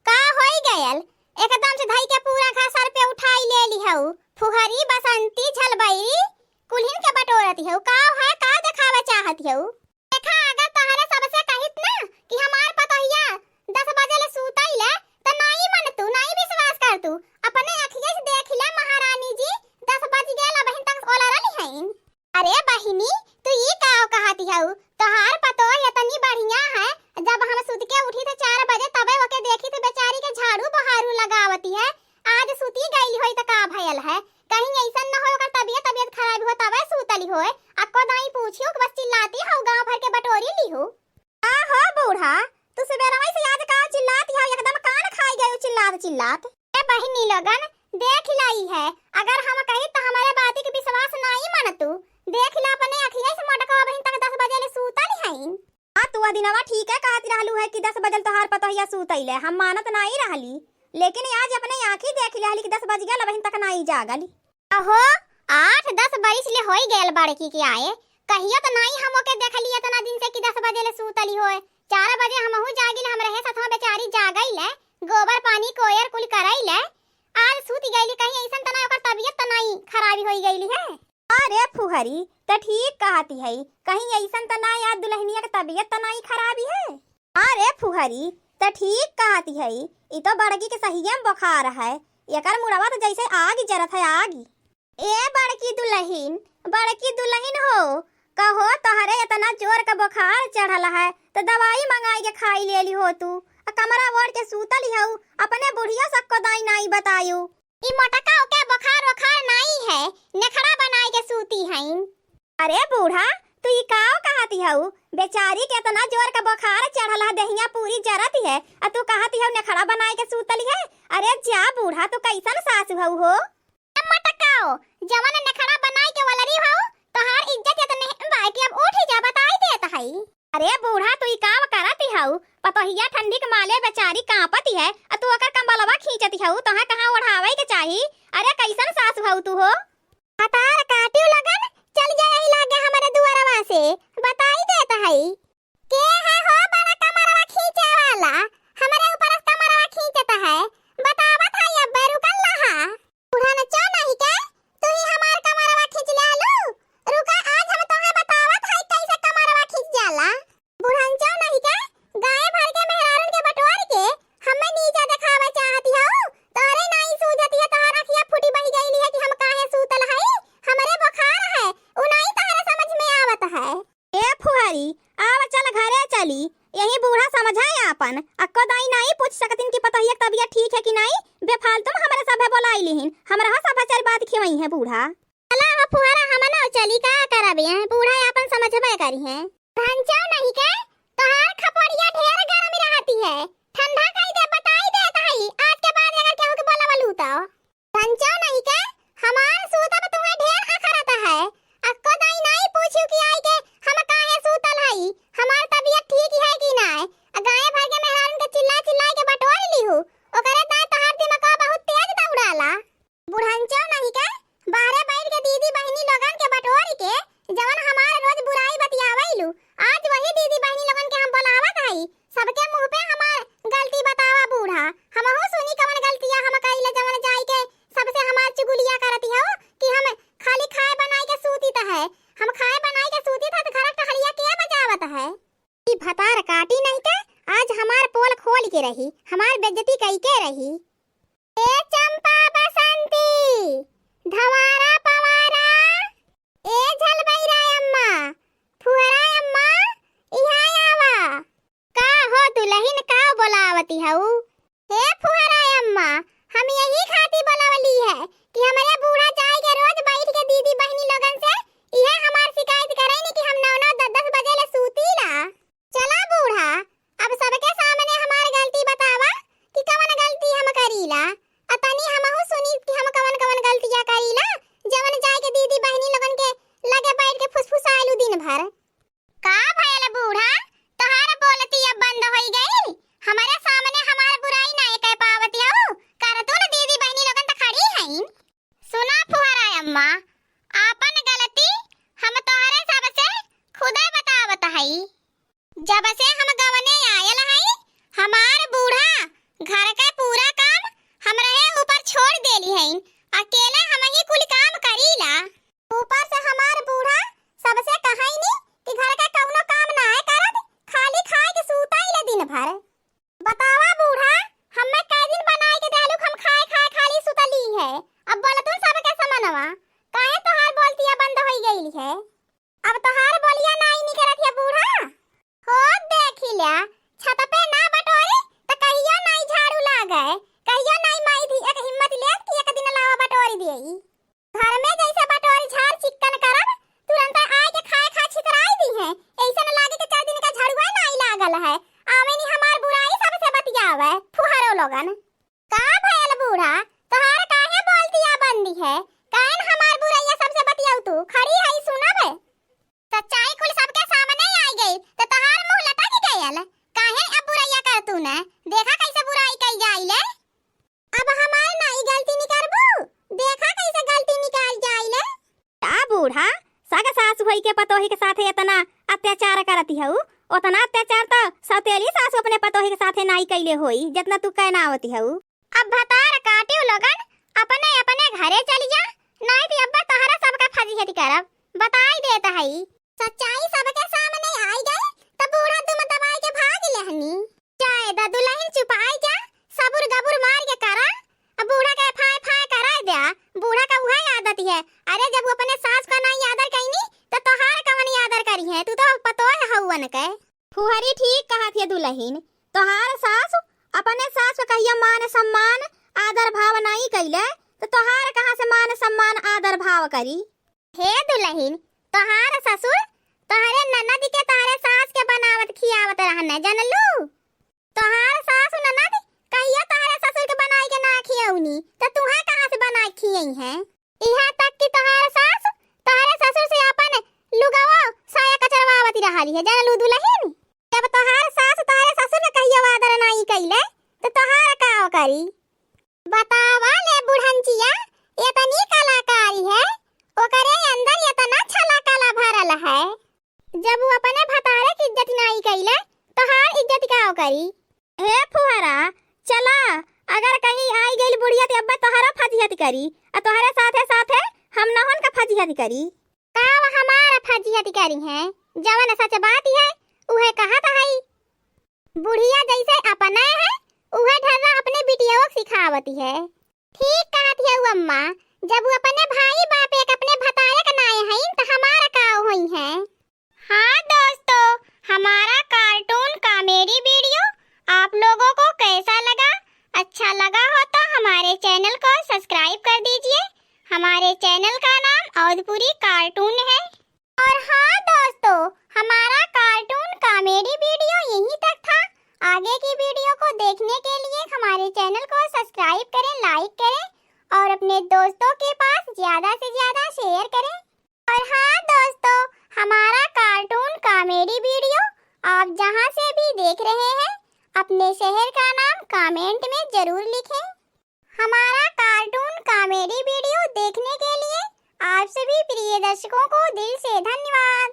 का होई गयल एकदम से धई के पूरा खा सर पे उठाई ले ली हऊ। फुहरी बसंती झलबई कुल्हिन के बटोरती हऊ। का है का दिखावा चाहती हऊ? देखा अगर तहरे सबसे कहित ना कि हमार पतोहिया 10 बजे ले सूतई ले त नहीं मन तू नहीं विश्वास कर तू अपने अखिए से देख ले महारानी जी 10 बज गेल बहिन तक ओला रली हईन। अरे बहिनी तू ई का कहती हऊ? तोहार पतोह इतनी बढ़िया है जब हम सुत के उठी थे 4 बजे तबे ओके देखी थे बेचारी के झाड़ू बहारू लगावती है। आज सुती गईली होई त का भयल है? कहीं ऐसा न हो ओकर तबीयत खराब हो तबे सुतली होए। अक्को दाई पूछियो कि बस चिल्लाती हो गांव भर के बटोरी ली हो। आ हो बूढ़ा तू सवेरा से आज का चिल्लाती हो एकदम कान खाई गयो चिल्लात। ए बहिनी लोगन देख लाई है अगर हम कही त हमारे बात के विश्वास नहीं मन तू देख ला अपने अखिए से मोटका बहिन तक 10 बजे ले सूतली हईन। हां तू दिनवा ठीक है कहती रहलू है कि 10 बजे तोहार पतोहिया सूतइले हम मानत नहीं रहली लेकिन आज अपने आंखी देख लेहली कि 10 बज गेल बहिन तक नहीं जागली। अहो 8-10 बरिस ले होई गेल बड़की के आए कहियो त नहीं हम ओके देखली इतना दिन से कि 10 बजे ले सूतली होए। 4 बजे हमहू जागिल हम रहे सथवा बेचारी जागइले गोबर पानी कोयर कुल करइले आज सूती गईली कहीं ऐसन त नहीं ओकर तबीयत त नहीं खराबी होई गईली है। अरे फुहरी त ठीक कहती है कहीं ऐसन त ना याद दुल्हनिया के तबीयत त नहीं खराबी है। अरे फुहरी त ठीक कहती है ई तो बड़की के सहिए में बुखार है एकर मुड़वा तो जैसे आग जरत है आगी। ए बड़की दुल्हन हो कहो तोहरे इतना जोर का बुखार चढ़ल है तो दवाई मंगाई के खाई लेली हो तू कमरा ओढ़ के सूतली हो अपने बुढ़िया सबको दाई नहीं बतायू। ई मोटका के बुखार नहीं है नखड़ा बनाई के सूती हईन। अरे बूढ़ा तू ई काओ कहती हऊ? बेचारी के इतना जोर का बुखार चढ़ल है देहिया पूरी जरती है आ तू कहती हऊ नखड़ा बनाई के सूतली है। अरे जा बूढ़ा तू कैसन सासु हऊ हो? मोटकाओ जवन नखड़ा बनाई के वलरी हऊ तोहार इज्जत इतने बाई के अब उठ जा बताई देत हई। अरे बूढ़ा तू ई काव करती हऊ? पतोहिया ठंडी के माले बेचारी कांपती है आ तू ओकर कंबलवा खींचती हऊ तोहा कहां ओढ़ावे के चाही? अरे कैसन सासु हऊ तू हो? हतार काटियो लगन चल जाई लागे हमारे दुआरवा से बताई देत हई। के है हो बड़ा कमरवा खींचे वाला हमारे ऊपर कमरवा खींचता है बतावत हई अब रुकल लहा बूढ़ा न चो नहीं के तू ही हमार कमरवा खींच ले आलू रुका आज हम तोहे बतावत हई कैसे कमरवा खींच जाला। बूढ़ा न चो नहीं के गाय भर के मेहरारून के बटोर के हमें नीचे दिखावा चाहती हो तोरे नहीं सूझती है तोहर अखिया फूटी बही गईली है कि हम काहे सूतल हई हमरे बुखार है उ नहीं तोहरे समझ में आवत है। ए फुहरी आव चल घरे चली यही बूढ़ा समझाए अपन अक्को दाई नहीं पूछ सकतिन कि पतोहिया की तबीयत ठीक है कि नहीं बेफालतू में हमरे सभे बोलाई लिहिन हमरा सब चार बात खिवई है बूढ़ा। अला हो फुहरा हम न चली का करबे बूढ़ा अपन समझबे करी है। भंचो नहीं के तोहार खपड़िया ढेर गरम रहती है ठंडा कई दे बताई देत हई आज के बाद अगर केहू के बोलावलू तो भंचो नहीं के हमार सूतब तुम्हें ढेर अखरत है अक्को दाई नहीं पूछू कि आई के हम काहे सूतल हई हमार तबीयत ठीक है कि नहीं सबके मुंह पे हमार गलती बतावा बूढ़ा। हमहू सुनी कवन गलतियां हम कइले जवन जाई के सबसे हमार चुगलिया करती हो कि हम खाली खाए बनाई के सूती त है। हम खाए बनाई के सूती था त घर टहलिया के बजावत है। ई भतार काटी नहीं के आज हमार पोल खोल के रही, हमार बेइज्जती कई के रही। ए चंपा बसंती धवारा पवारा, ए झलबैरा अम्मा फुहरा अम्मा इहाँ आवा। का हो दुल्हन का बोलावती हऊ? हे फुहरा अम्मा हम यही खाती बोलावली है कि हमारे बूढ़ा जाए के रोज बैठ के दीदी बहनी लोगन से इहे हमार शिकायत करेनी कि हम 9-9 10-10 बजे ले सूतीला। चला बूढ़ा अब सबके सामने हमार गलती बतावा कि कवन गलती हम करीला। अतनी हमहू सुनी कि हम कवन कवन गलतियां करीला जवन जाए के दीदी बहनी लोगन के लगे बैठ के फुसफुसाइलू दिन भर। का भयल बूढ़ा तोहार बोलती अब बंद होई गई? हमारे सामने हमार बुराई ना कह पावती हो। करतुल दीदी बहनी लोगन त खड़ी हईन। सुना फुहरा अम्मा आपन गलती हम तोहरे सबसे खुदे बतावत हई। जब से हम गवने आयल हई हमार बूढ़ा घर के पूरा काम हमरे ऊपर छोड़ देली हईन। अकेले हम ही कुल काम करीला। ऊपर से हमार बूढ़ा सबसे कहईनी कि घर का कौनो काम ना है करत, खाली खाए के सूताइले दिन भर। बतावा बूढ़ा हमें कै दिन बनाए के देलू हम खाए खाए खाली सुतली है। अब बोलतू सबके समनवा काहे तोहार बोलतिया बंद होई गईली है? अब तोहार बोलिया नाई निकरत है बूढ़ा। हो देखिला छत पे ना बटोरी त कहियो नाई झाड़ू लागे, कहियो नाई माई दी एक हिम्मत ले कि एक दिन लावा बटोरी देई। घर में जैसे बटोरी झाड़ चिक्कन करब तुरंत आए के खाए खा छितराई दी है। ऐसन लागे के 4 दिन का झाड़ुआ नाई लागल है। आवेनी हमार बुराई सबसे बतियावे फुहरो लोगन। का भयल बूढ़ा तोहार काहे बोलतिया बंदी है? काहे हमार बुराइया सबसे बतियाऊ तू खड़ी हई सुनबे? सच्चाई कुल सबके सामने आई गई त तोहार मुंह लटक गयल। काहे अब बुराइया कर तू ने? देखा कैसे बुराई कई जाइले। अब हमार नाई गलती निकरबू, देखा कैसे गलती निकाल जाइले। का बूढ़ा सग सास होई के पतोही के साथे इतना अत्याचार करती हऊ? उतना अत्याचार तो सौतेली सास अपने पतोही के साथे नाई कइले होई जितना तू कहना आवती हऊ। अब भतार काटियो लोगन अपने अपने घरे चली जा, नहीं तो अब्बा तोहरा सबका फजीहती करब बताई देता हई। सच्चाई सबके सामने आई गई त बूढ़ा तुम दबाई के भाग लेहनी। चाहे द दुल्हन चुपाई जा सबुर गबुर मार के करा। अब बूढ़ा के फाय फाय करा दे। बूढ़ा का वही आदत है। अरे जब वो अपने सास का नहीं आदर कईनी त तोहार कवन आदर करी है? तू तो पतो है हवन के। फुहरी ठीक कहत है दुल्हन, तोहार सास अपने सास को कहिया मान सम्मान आदर भाव नहीं कइले तो तोहार कहां से मान सम्मान आदर भाव करी? हे दुल्हन तोहार ससुर तोहरे ननद के तोहरे सास के बनावत खियावत रहने जानलू। तोहार सास ननद कहिया तोहरे ससुर के बनाई के ना खियौनी त तुहे कहां से बनाई खियई है? इहा तक कि तोहार सास तोहरे ससुर से अपन लुगावा साया कचरवावती रहली है जानलू दुल्हन। जब तोहार सास तोहरे ससुर के कहिया आदर नहीं कइले त तोहार का करी? बतावा ले बुढ़नचिया इतनी कलाकारी है ओकरे अंदर इतना छला कला भरल है। जब वो अपने भतारे की इज्जत नहीं कइले तो हार इज्जत का करी? हे फुहरा चला अगर कहीं आई गई बुढ़िया तो अब्बा तोहरा फजीहत करी और तोहरे साथे साथे हम नहन का फजीहत करी। का हमारा फजीहत करी है? जवन सच बात है उहे कहत है। बुढ़िया जैसे अपने है उहे ढर्रा अपने बिटिया को सिखावती है। ठीक कहत है अम्मा, जब वो अपने भाई बाप एक अपने भतारे का नाय है तो हमारा का होई है। हाँ दोस्तों हमारा कार्टून कॉमेडी वीडियो आप लोगों को कैसा लगा? अच्छा लगा हो तो हमारे चैनल को सब्सक्राइब कर दीजिए। हमारे चैनल का नाम औधपुरी कार्टून है। और हाँ दोस्तों हमारा कार्टून कॉमेडी वीडियो यहीं तक था। आगे की वीडियो को देखने के लिए हमारे चैनल को सब्सक्राइब करें, लाइक करें और अपने दोस्तों के पास ज्यादा से ज्यादा शेयर करें। और हाँ दोस्तों हमारा कार्टून कॉमेडी वीडियो आप जहां से भी देख रहे हैं अपने शहर का नाम कमेंट में जरूर लिखें। हमारा कार्टून कॉमेडी वीडियो देखने के लिए आप सभी प्रिय दर्शकों को दिल से धन्यवाद।